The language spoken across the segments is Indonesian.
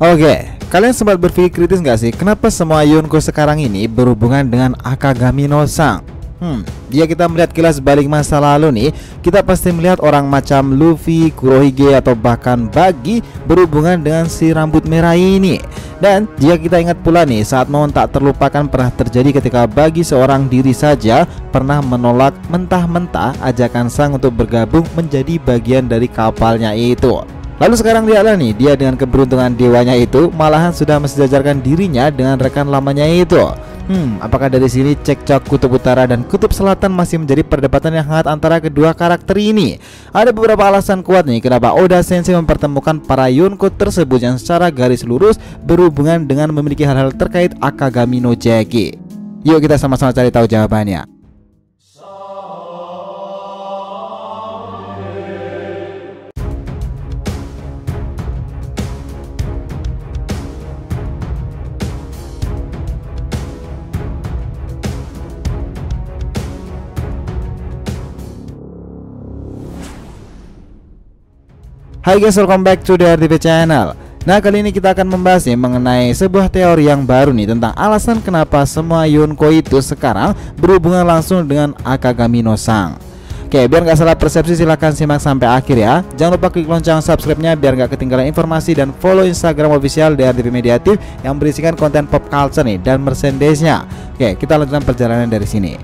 Oke, kalian sempat berpikir kritis nggak sih kenapa semua Yonko sekarang ini berhubungan dengan Akagami no Sang? Jika kita melihat kilas balik masa lalu nih, kita pasti melihat orang macam Luffy, Kurohige atau bahkan Buggy berhubungan dengan si rambut merah ini. Dan jika kita ingat pula nih, saat momen tak terlupakan pernah terjadi ketika Buggy seorang diri saja pernah menolak mentah-mentah ajakan Sang untuk bergabung menjadi bagian dari kapalnya itu. Lalu sekarang lihatlah nih, dia dengan keberuntungan dewanya itu malahan sudah mensejajarkan dirinya dengan rekan lamanya itu. Apakah dari sini cekcok kutub utara dan kutub selatan masih menjadi perdebatan yang hangat antara kedua karakter ini? Ada beberapa alasan kuat nih kenapa Oda Sensei mempertemukan para Yonko tersebut yang secara garis lurus berhubungan dengan memiliki hal-hal terkait Akagami no Jeki. Yuk kita sama-sama cari tahu jawabannya. Hai guys, welcome back to the RTV channel. Nah, kali ini kita akan membahas mengenai sebuah teori yang baru nih tentang alasan kenapa semua Yonko itu sekarang berhubungan langsung dengan Akagami no Sang. Oke, biar nggak salah persepsi silahkan simak sampai akhir ya. Jangan lupa klik lonceng subscribe-nya biar nggak ketinggalan informasi, dan follow Instagram official RTV Mediatif yang berisikan konten pop culture nih dan merchandise-nya. Oke, kita lanjutkan perjalanan dari sini.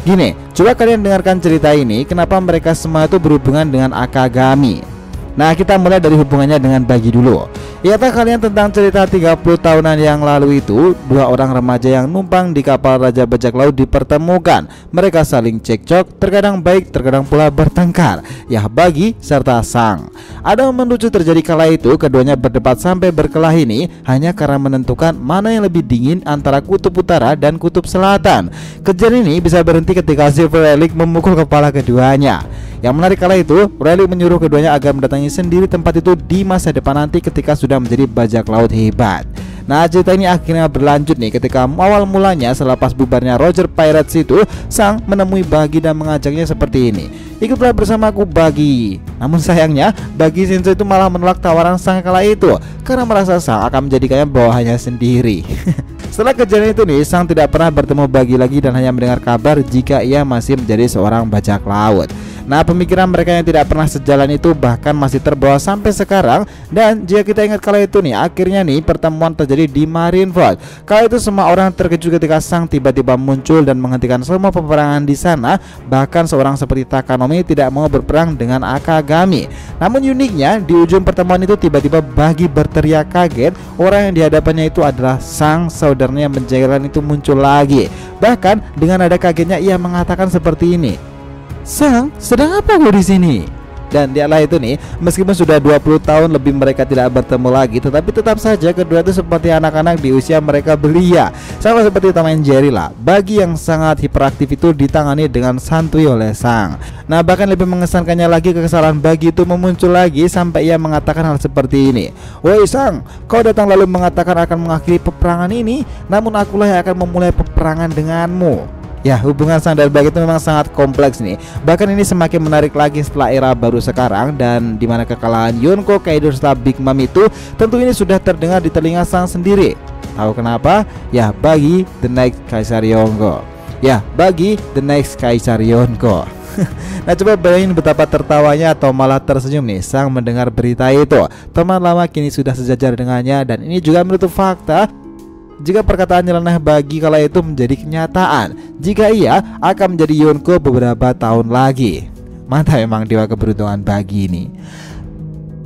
Gini, coba kalian dengarkan cerita ini, kenapa mereka semua itu berhubungan dengan Akagami. Nah, kita mulai dari hubungannya dengan Buggy dulu. Ingatkah kalian tentang cerita 30 tahunan yang lalu itu? Dua orang remaja yang numpang di kapal Raja Bajak Laut dipertemukan. Mereka saling cekcok, terkadang baik, terkadang pula bertengkar. Ya, Buggy serta Sang. Ada momen lucu terjadi kala itu, keduanya berdebat sampai berkelahi ini hanya karena menentukan mana yang lebih dingin antara kutub utara dan kutub selatan. Kejadian ini bisa berhenti ketika Silver Relic memukul kepala keduanya. Yang menarik kala itu, Relic menyuruh keduanya agar mendatangi sendiri tempat itu di masa depan nanti ketika sudah menjadi bajak laut hebat. Nah, cerita ini akhirnya berlanjut nih ketika awal mulanya selepas bubarnya Roger Pirates itu, Sang menemui Buggy dan mengajaknya seperti ini. Ikutlah bersamaku Buggy. Namun sayangnya Buggy Sensei itu malah menolak tawaran Sang kala itu karena merasa Sang akan menjadikannya bawahannya sendiri. Setelah kejadian itu nih, Sang tidak pernah bertemu Buggy lagi dan hanya mendengar kabar jika ia masih menjadi seorang bajak laut. Nah, pemikiran mereka yang tidak pernah sejalan itu bahkan masih terbawa sampai sekarang. Dan jika kita ingat kala itu nih, akhirnya nih pertemuan terjadi di Marineford. Kala itu semua orang terkejut ketika Sang tiba-tiba muncul dan menghentikan semua peperangan di sana. Bahkan seorang seperti Takanomi tidak mau berperang dengan Akagami. Namun uniknya, di ujung pertemuan itu tiba-tiba Buggy berteriak kaget. Orang yang dihadapannya itu adalah Sang, saudaranya yang menjengkelkan itu muncul lagi. Bahkan dengan nada kagetnya ia mengatakan seperti ini, "Sang, sedang apa kau di sini?" Dan dialah itu nih, meskipun sudah 20 tahun lebih mereka tidak bertemu lagi, tetapi tetap saja kedua itu seperti anak-anak di usia mereka belia. Sama seperti Tom and Jerry lah. Buggy yang sangat hiperaktif itu ditangani dengan santuy oleh Sang. Nah, bahkan lebih mengesankannya lagi, kesalahan Buggy itu memuncul lagi sampai ia mengatakan hal seperti ini. "Woi Sang, kau datang lalu mengatakan akan mengakhiri peperangan ini, namun akulah yang akan memulai peperangan denganmu." Ya, hubungan Sang dan Buggy itu memang sangat kompleks nih. Bahkan ini semakin menarik lagi setelah era baru sekarang, dan dimana kekalahan Yonko Kaido setelah Big Mom itu tentu ini sudah terdengar di telinga Sang sendiri. Tahu kenapa? Ya, Buggy the next Kaisar Yonko. Ya, Buggy the next Kaisar Yonko. Nah, coba bayangin betapa tertawanya atau malah tersenyum nih Sang mendengar berita itu. Teman lama kini sudah sejajar dengannya, dan ini juga menutup fakta jika perkataan nyeleneh Buggy kala itu menjadi kenyataan, jika ia akan menjadi Yonko beberapa tahun lagi. Mantap emang dewa keberuntungan Buggy ini.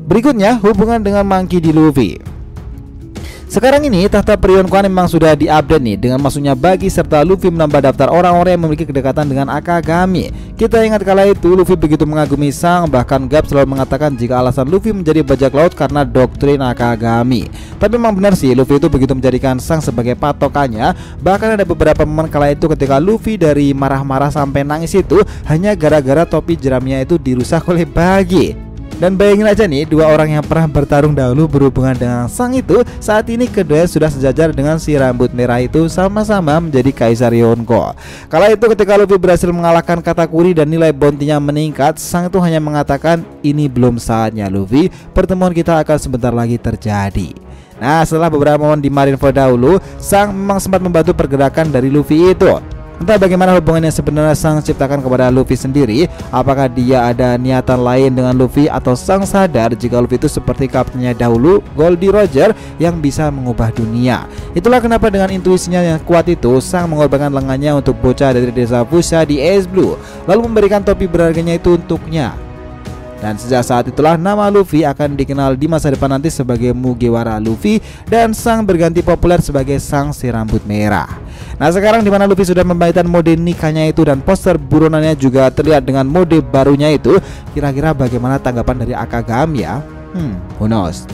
Berikutnya, hubungan dengan Monkey D. Luffy. Sekarang ini tahta perionkoan memang sudah diupdate nih dengan masuknya Buggy serta Luffy menambah daftar orang-orang yang memiliki kedekatan dengan Akagami. Kita ingat kala itu Luffy begitu mengagumi Sang, bahkan Garp selalu mengatakan jika alasan Luffy menjadi bajak laut karena doktrin Akagami. Tapi memang benar sih, Luffy itu begitu menjadikan Sang sebagai patokannya. Bahkan ada beberapa momen kala itu ketika Luffy dari marah-marah sampai nangis itu hanya gara-gara topi jeramnya itu dirusak oleh Buggy. Dan bayangin aja nih, dua orang yang pernah bertarung dahulu berhubungan dengan Sang itu saat ini keduanya sudah sejajar dengan si rambut merah itu, sama-sama menjadi Kaisar Yonko. Kala itu ketika Luffy berhasil mengalahkan Katakuri dan nilai bounty-nya meningkat, Sang itu hanya mengatakan, "Ini belum saatnya Luffy, pertemuan kita akan sebentar lagi terjadi." Nah, setelah beberapa momen di Marineford dahulu, Sang memang sempat membantu pergerakan dari Luffy itu. Entah bagaimana hubungannya sebenarnya Sang ciptakan kepada Luffy sendiri. Apakah dia ada niatan lain dengan Luffy, atau Sang sadar jika Luffy itu seperti kaptennya dahulu, Goldie Roger, yang bisa mengubah dunia. Itulah kenapa dengan intuisinya yang kuat itu, Sang mengorbankan lengannya untuk bocah dari desa Fushia di Ace Blue, lalu memberikan topi berharganya itu untuknya. Dan sejak saat itulah nama Luffy akan dikenal di masa depan nanti sebagai Mugiwara Luffy, dan Sang berganti populer sebagai Sang si rambut merah. Nah, sekarang dimana Luffy sudah membagikan mode nikahnya itu dan poster buronannya juga terlihat dengan mode barunya itu, kira-kira bagaimana tanggapan dari Akagami ya? Who knows.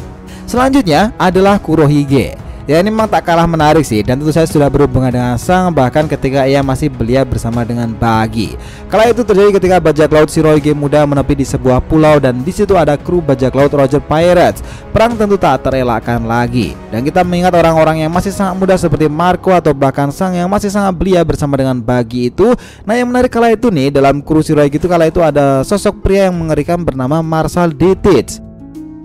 Selanjutnya adalah Kurohige. Ya, ini memang tak kalah menarik sih, dan tentu saja sudah berhubungan dengan Sang bahkan ketika ia masih belia bersama dengan Buggy. Kala itu terjadi ketika bajak laut Shirohige muda menepi di sebuah pulau, dan di situ ada kru bajak laut Roger Pirates. Perang tentu tak terelakkan lagi, dan kita mengingat orang-orang yang masih sangat muda seperti Marco atau bahkan Sang yang masih sangat belia bersama dengan Buggy itu. Nah, yang menarik kala itu nih, dalam kru Shirohige itu kala itu ada sosok pria yang mengerikan bernama Marshal Ditich.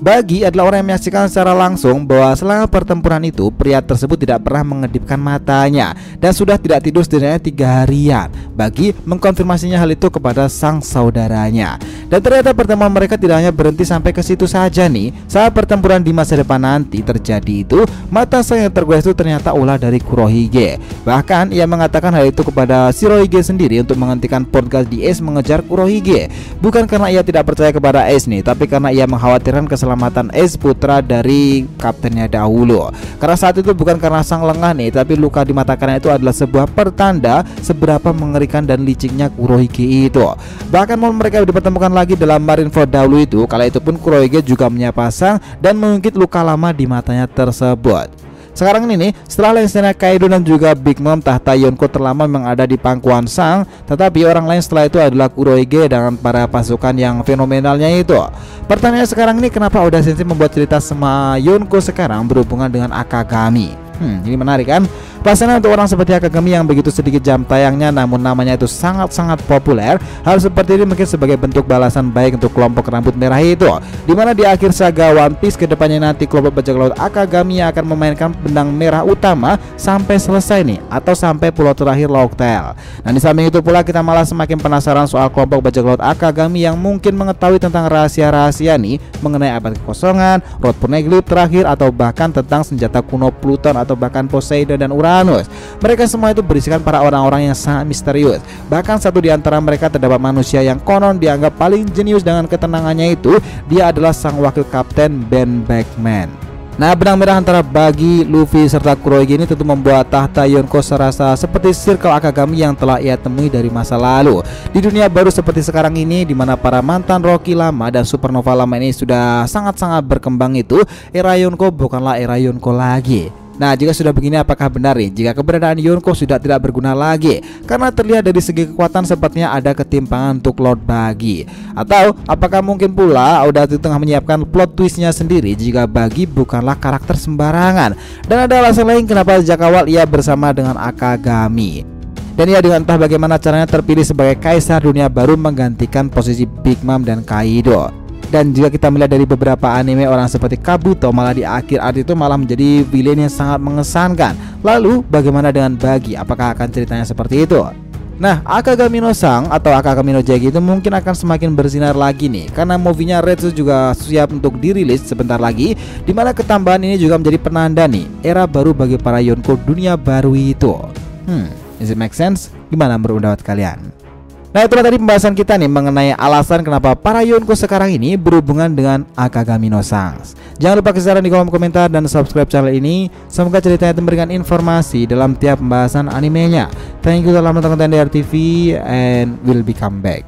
Buggy adalah orang yang menyaksikan secara langsung bahwa selama pertempuran itu pria tersebut tidak pernah mengedipkan matanya dan sudah tidak tidur setidaknya 3 harian. Buggy mengkonfirmasinya hal itu kepada Sang saudaranya. Dan ternyata pertemuan mereka tidak hanya berhenti sampai ke situ saja nih. Saat pertempuran di masa depan nanti terjadi itu, mata Sang yang tergores itu ternyata ulah dari Kurohige. Bahkan ia mengatakan hal itu kepada Shirohige sendiri untuk menghentikan podcast di Ace mengejar Kurohige. Bukan karena ia tidak percaya kepada Ace nih, tapi karena ia mengkhawatirkan keselamatan Ace putra dari kaptennya dahulu. Karena saat itu bukan karena Sang lengah nih, tapi luka di mata kanan itu adalah sebuah pertanda seberapa mengerikan dan liciknya Kurohige itu. Bahkan mau mereka dipertemukan lagi dalam Marineford dahulu itu, kala itu pun Kurohige juga menyapa Sang dan mengungkit luka lama di matanya tersebut. Sekarang ini nih, setelah Lensanya Kaido dan juga Big Mom, tahta Yonko terlama memang ada di pangkuan Sang, tetapi orang lain setelah itu adalah Kurohige dengan para pasukan yang fenomenalnya itu. Pertanyaannya sekarang ini, kenapa Oda Sensei membuat cerita sama Yonko sekarang berhubungan dengan Akagami? Ini menarik kan? Pasalnya untuk orang seperti Akagami yang begitu sedikit jam tayangnya namun namanya itu sangat-sangat populer, hal seperti ini mungkin sebagai bentuk balasan baik untuk kelompok rambut merah itu, dimana di akhir saga One Piece kedepannya nanti kelompok bajak laut Akagami yang akan memainkan benang merah utama sampai selesai nih, atau sampai pulau terakhir Locktail. Nah, di samping itu pula kita malah semakin penasaran soal kelompok bajak laut Akagami yang mungkin mengetahui tentang rahasia-rahasia nih mengenai abad kekosongan, Road Poneglyph terakhir, atau bahkan tentang senjata kuno Pluton atau bahkan Poseidon dan Uranus. Mereka semua itu berisikan para orang-orang yang sangat misterius. Bahkan satu di antara mereka terdapat manusia yang konon dianggap paling jenius dengan ketenangannya itu. Dia adalah sang wakil kapten Ben Beckman. Nah, benang merah antara Buggy, Luffy, serta Kurohige ini tentu membuat tahta Yonko serasa seperti Circle Akagami yang telah ia temui dari masa lalu. Di dunia baru seperti sekarang ini, di mana para mantan Rocky lama dan Supernova lama ini sudah sangat-sangat berkembang itu, era Yonko bukanlah era Yonko lagi. Nah, jika sudah begini, apakah benar nih jika keberadaan Yonko sudah tidak berguna lagi? Karena terlihat dari segi kekuatan sepertinya ada ketimpangan untuk Lord Buggy. Atau apakah mungkin pula Oda tengah menyiapkan plot twistnya sendiri jika Buggy bukanlah karakter sembarangan, dan ada alasan lain kenapa sejak awal ia bersama dengan Akagami. Dan ia dengan entah bagaimana caranya terpilih sebagai kaisar dunia baru menggantikan posisi Big Mom dan Kaido. Dan jika kita melihat dari beberapa anime, orang seperti Kabuto malah di akhir art itu malah menjadi villain yang sangat mengesankan. Lalu bagaimana dengan Buggy? Apakah akan ceritanya seperti itu? Nah, Akagami no Sang atau Akagami no Jagi itu mungkin akan semakin bersinar lagi nih, karena movie-nya Red juga siap untuk dirilis sebentar lagi, dimana ketambahan ini juga menjadi penanda nih era baru bagi para Yonko dunia baru itu. Is it make sense? Gimana menurut pendapat kalian? Nah, itulah tadi pembahasan kita nih mengenai alasan kenapa para Yonko sekarang ini berhubungan dengan Akagami no Sang. Jangan lupa kasih saran di kolom komentar dan subscribe channel ini. Semoga ceritanya itu memberikan informasi dalam tiap pembahasan animenya. Thank you telah menonton DRTV and we'll be come back.